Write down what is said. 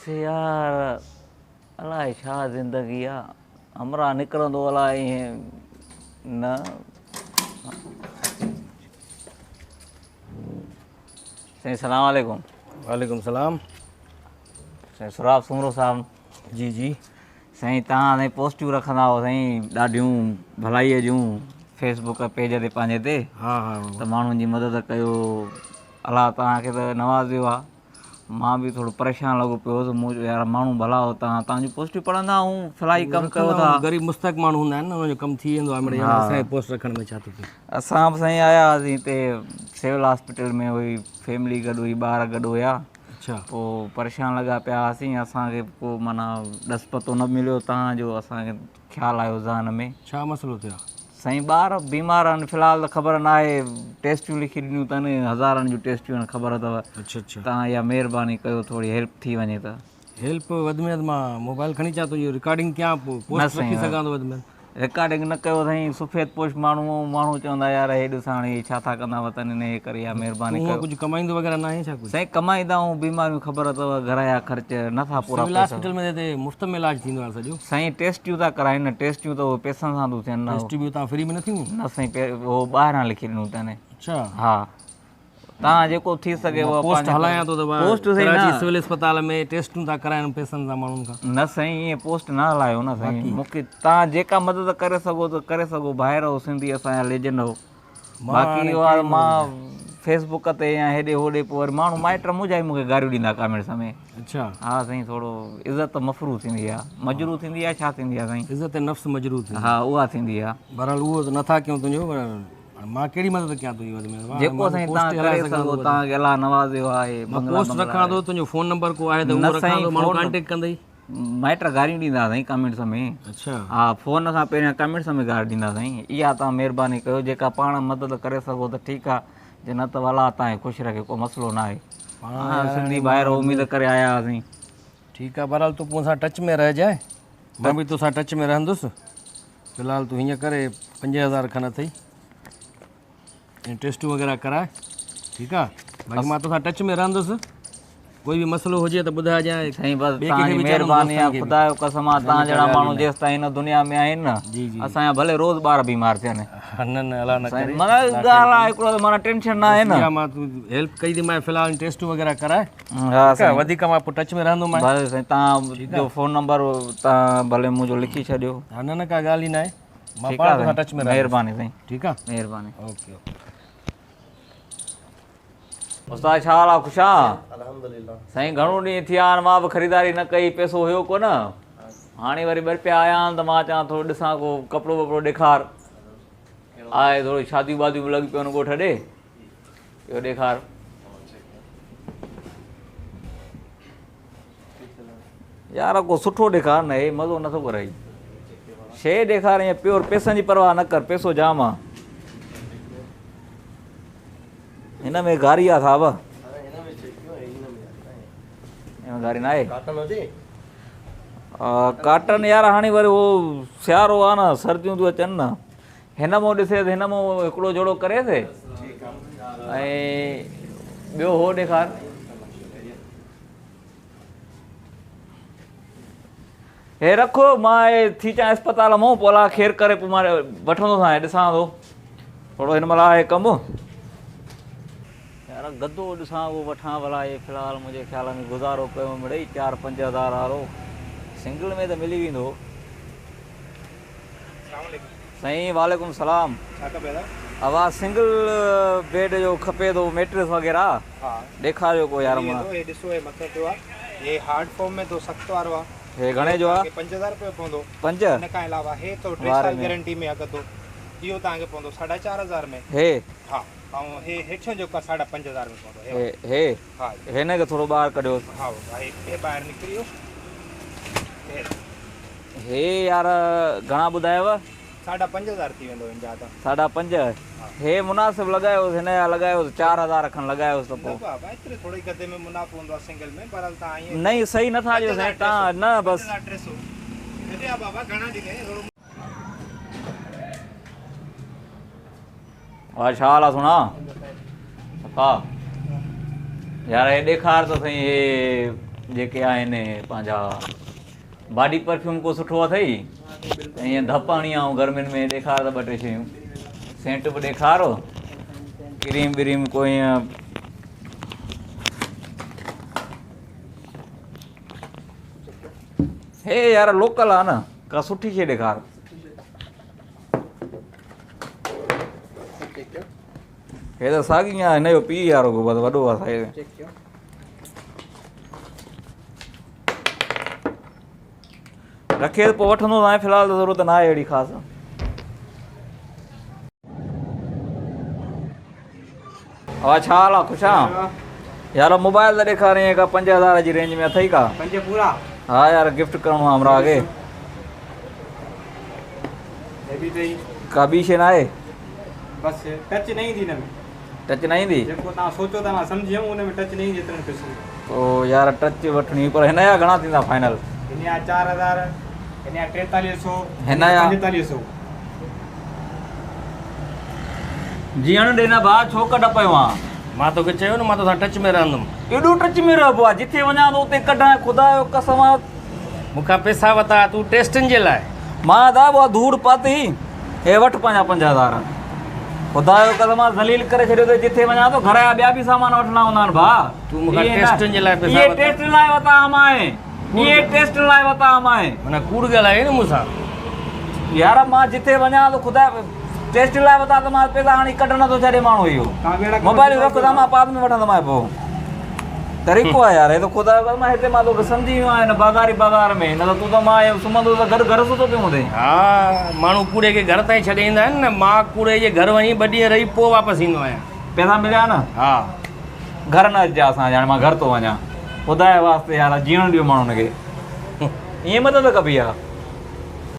बसि यार अलाए छा ज़िंदगी आहे हमरा निकिरंदो अलाए ईअं न साईं सलाम वालेकुम। वालेकुम सलाम। साईं सुराब सुमरो साहब। जी जी साईं तव्हां साईं पोस्टियूं रखंदा हुओ साईं ॾाढियूं भलाईअ जूं फेसबुक पेज ते पंहिंजे ते हाँ हाँ त माण्हुनि जी मदद कयो। अलाह तव्हांखे त नवाज़ियो आहे। मां बि थोरो परेशान लॻो पियो हुउसि मूं चयो यार माण्हू भला हो तव्हांजी पोस्टियूं पढ़ंदा ऐं सिलाई कमु कयो था। गरीब मुस्तक माण्हू हूंदा आहिनि न उनजो कमु थी वेंदो आहे मिड़ेई असांजे पोस्ट रखण में छा थो थिए। असां बि साईं आया हुआसीं हिते सिविल हॉस्पिटल में हुई फैमिली गॾु हुई ॿार गॾु हुया। अच्छा पोइ परेशान लॻा पिया हुआसीं असांखे पोइ माना ॾस पतो न मिलियो तव्हांजो असांखे ख़्यालु आयो ज़हन में। छा मसइलो थियो आहे? साईं ॿार बीमार आहिनि फ़िलहालु त ख़बर न आहे टेस्टियूं लिखी ॾिनियूं अथनि हज़ारनि जूं टेस्टियूं आहिनि ख़बर अथव। अच्छा अच्छा तव्हां इहा महिरबानी कयो थोरी हेल्प थी वञे त। हेल्प वधि में वधि मां मोबाइल खणी अचां थो इहो रिकॉर्डिंग कयां पोइ पोस्ट रखी सघां थो वधि में। रिकॉर्डिंग न कयो साईं सफ़ेद पोश माण्हू चवंदा यार हे ॾिस हाणे छा था कंदा वतन हिन हे करे इहा महिरबानी तूं कयो। कुझु कमाईंदो वग़ैरह न आहे छा कुझु? साईं कमाईंदा ऐं बीमारियूं ख़बर अथव घर जा ख़र्च नथा पूरा सिविल हॉस्पिटल में हिते मुफ़्त में इलाजु थींदो आहे सॼो? साईं टेस्टियूं था कराइनि टेस्टियूं त उहे पैसनि सां थो थियनि न। टेस्ट बि तव्हां फ्री में न थींदियूं? न साईं उहो ॿाहिरां लिखी ॾिनूं अथनि। अच्छा हा तव्हां जेको थी सघे उहो पोस्ट हलायां थो त पोस्ट साईं कराची सिविल अस्पताल में टेस्टूं था कराइनि पैसनि सां माण्हुनि खां। न साईं ईअं पोस्ट न हलायो न साईं मूंखे तव्हां जेका मदद करे सघो त करे सघो ॿाहिरि हो सिंधी असांजा लेजेंड हो। बाक़ी उहा मां फेसबुक ते या हेॾे होॾे पोइ वरी माण्हू माइट मुंहिंजा ई मूंखे गारियूं ॾींदा कमेंट्स में। अच्छा हा साईं थोरो इज़त मफ़रू थींदी आहे मजरू थींदी आहे छा थींदी आहे साईं? इज़त नफ़्स मजरू थी। हा उहा थींदी आहे। बहरहाल उहो त नथा कयूं तुंहिंजो मां कहिड़ी मदद कयां तुंहिंजी वधि में? जेको साईं तव्हां करे सघो तव्हांखे अलाह नवाज़ियो आहे। मां पोस्ट रखां थो तुंहिंजो फ़ोन नंबर को आहे त उहो रखां थो माण्हू कॉन्टेक्ट कंदई। माइट गारियूं ॾींदा साईं कमेंट्स में। अच्छा हा फ़ोन खां पहिरियां कमेंट्स में गारि ॾींदा साईं। इहा तव्हां महिरबानी कयो जेका पाण मदद करे सघो त ठीकु आहे जे न त अलाह तव्हांखे ख़ुशि रखे को मसइलो न आहे। सिंधी ॿाहिरि उमेद करे आया हुआसीं। ठीकु आहे बहरहाल तूं मूंसां टच में रहिजांइ मां बि तोसां टच में रहंदुसि। फ़िलहालु तूं हीअं करे 5000 खनि अथई ऐं टेस्टूं वग़ैरह कराए ठीकु आहे। बाक़ी मां तोसां टच में रहंदुसि कोई बि मसइलो हुजे त ॿुधाइजांइ। साईं बसि तव्हांजी महिरबानी आहे ख़ुदा जो कसम आहे तव्हां जहिड़ा माण्हू जेसि ताईं हिन दुनिया में आहिनि न असांजा भले रोज़ ॿार बीमार थियनि। न न अलाह न करे माना ॻाल्हि आहे हिकिड़ो त माना टेंशन न आहे न। मां तूं हेल्प कई थी मां फ़िलहालु टेस्टूं वग़ैरह कराए। हा साईं वधीक मां पोइ टच में रहंदुमि। भले साईं तव्हां फ़ोन नंबर तव्हां भले मुंहिंजो लिखी छॾियो। हा न न का ॻाल्हि ई न आहे मां पाण तोसां टच में महिरबानी साईं। ठीकु आहे महिरबानी। ओके ओके उस्ताद छा हाल आहे ख़ुशि आहे? अल्हम्दुलिल्लाह। साईं घणो ॾींहं थी विया आहिनि मां बि ख़रीदारी न कई पैसो हुयो कोन हाणे वरी ॿ रुपया आया आहिनि त मां चवां थोरो ॾिसां को कपिड़ो वपिड़ो ॾेखार आहे थोरो शादियूं वादियूं बि लॻी पियूं आहिनि ॻोठ ॾे इहो ॾेखार। यार को सुठो ॾेखार न हे मज़ो नथो करे शइ ॾेखार ईअं प्योर पैसनि जी परवाह न कर पैसो जाम आहे हिन में गारी आहे साहब हिन में गारी न आहे काटन यार हाणे वरी उहो सियारो आहे न सर्दियूं थियूं अचनि न हिन मां ॾिसे त हिन मां हिकिड़ो जोड़ो करेसि ऐं ॿियो हो ॾेखार। हे रखो मां थी अचां अस्पताल मां पोइ अलाह ख़ैरु करे पोइ मां वठंदोसां ॾिसां थो थोरो हिन महिल आहे कमु यार गद्दो ॾिसां उहो वठां भला हे फ़िलहालु मुंहिंजे ख़्याल में गुज़ारो कयो मिड़ई 4-5 हज़ार वारो सिंगल में त मिली वेंदो। साईं वालेकुम सलाम। आवाज़ सिंगल बेड जो खपे थो मैट्रेस वग़ैरह ॾेखारियो को यार मां ॾिसो हे मथो थियो आहे हे हार्ड फॉर्म में तो सख़्तु वारो आहे हे घणे जो आहे? 5000 रुपये पवंदो। 5 हिन खां अलावा हे तो 3 साल गारंटी में अघु तो इहो तव्हांखे पवंदो 4500 में। हे हा ऐं हे हेठियों जेको 5500 में पवंदो। हे हा हिन खे थोरो ॿाहिरि कढियो। हा हे ॿाहिरि निकिरी वियो हे यार घणा ॿुधायव? 5500 थी वेंदो हिनजा त 5.5 हे मुनासिबु लॻायोसि हिन जा लॻायोसि 4000 खनि लॻायोसि त पोइ बाबा एतिरे थोड़ी गदे में मुनाफ़ो हूंदो आहे सिंगल में पर तव्हां ईअं नहीं सही नथा ॾियो साईं तव्हां न बसि बाबा घणा ॾिने हा छा हाल आहे सुणा हा यार हे ॾेखार त साईं हे जेके आहिनि पंहिंजा बॉडी परफ्यूम को सुठो अथई त ईअं धप हणी ऐं गर्मियुनि में ॾेखार त 2-3 शयूं सेंट बि ॾेखारो क्रीम व्रीम को ईअं हे यार लोकल आहे न का सुठी शइ ॾेखार हे त साॻी आहे हिन जो पीउ यारो को बसि वॾो आहे साइज़ रखे पोइ वठंदो तव्हां फ़िलहाल त ज़रूरत न आहे अहिड़ी ख़ासि हा छा हाल आहे ख़ुशि आहे यार मोबाइल त ॾेखारियईं का 5000 जी रेंज में अथई का 5 पूरा हाँ यार गिफ्ट करणो आहे हमरा आगे ये भी सही का ॿी शइ न आहे बस टच नहीं थी न में टच न ईंदी जेको तव्हां सोचो था मां सम्झी वियुमि उन में टच नहीं जेतिरनि पैसनि पोइ यार टच वठणी पर हिन जा घणा थींदा फाइनल हिन जा 4000 हिन जा 4300 हिन जा 4500 जीअण ॾे न भाउ छो कढ पियो आहे मां तोखे चयो न मां तोसां टच में रहंदुमि एॾो टच में रहिबो आहे जिथे वञा थो उते कढां ख़ुदा जो कसम आहे मूंखां पैसा वरिता तूं टेस्टनि जे लाइ मां दा उहा धूड़ पाती हे वठि पंहिंजा 5000 ख़ुदा जो कसम आहे ज़लील करे छॾियो त जिथे वञा थो घर जा ॿिया बि सामान वठणा हूंदा आहिनि भाउ तूं मूंखां टेस्टनि जे लाइ पैसा इहे वरिता टेस्ट लाइ वरिता मां इहे टेस्ट लाइ वरिता मां माना कूड़ ॻाल्हाए न मूंसां यार मां जिथे वञा थो ख़ुदा टेस्ट लाइ वरिता त मां पैसा हाणे कढ नथो छॾे माण्हू इहो मोबाइल रखंदा मां बाद में वठंदोमांइ पोइ तरीक़ो आहे यार हे त ख़ुदा जो मां हिते मां तोखे सम्झी वियो आहियां हिन बाज़ार में न त तूं त मां सुम्हंदो त घर सुठो पियो हूंदे हा माण्हू कूड़े खे घर ताईं छॾे ईंदा आहिनि न मां कूड़े जे घर वञी 2 ॾींहं रही पोइ वापसि ईंदो आहियां पैसा मिलिया न हा घर न अचिजा असां हाणे मां घर थो वञा ख़ुदा जे वास्ते यार जीअण ॾियो माण्हुनि खे ईअं मदद कबी आहे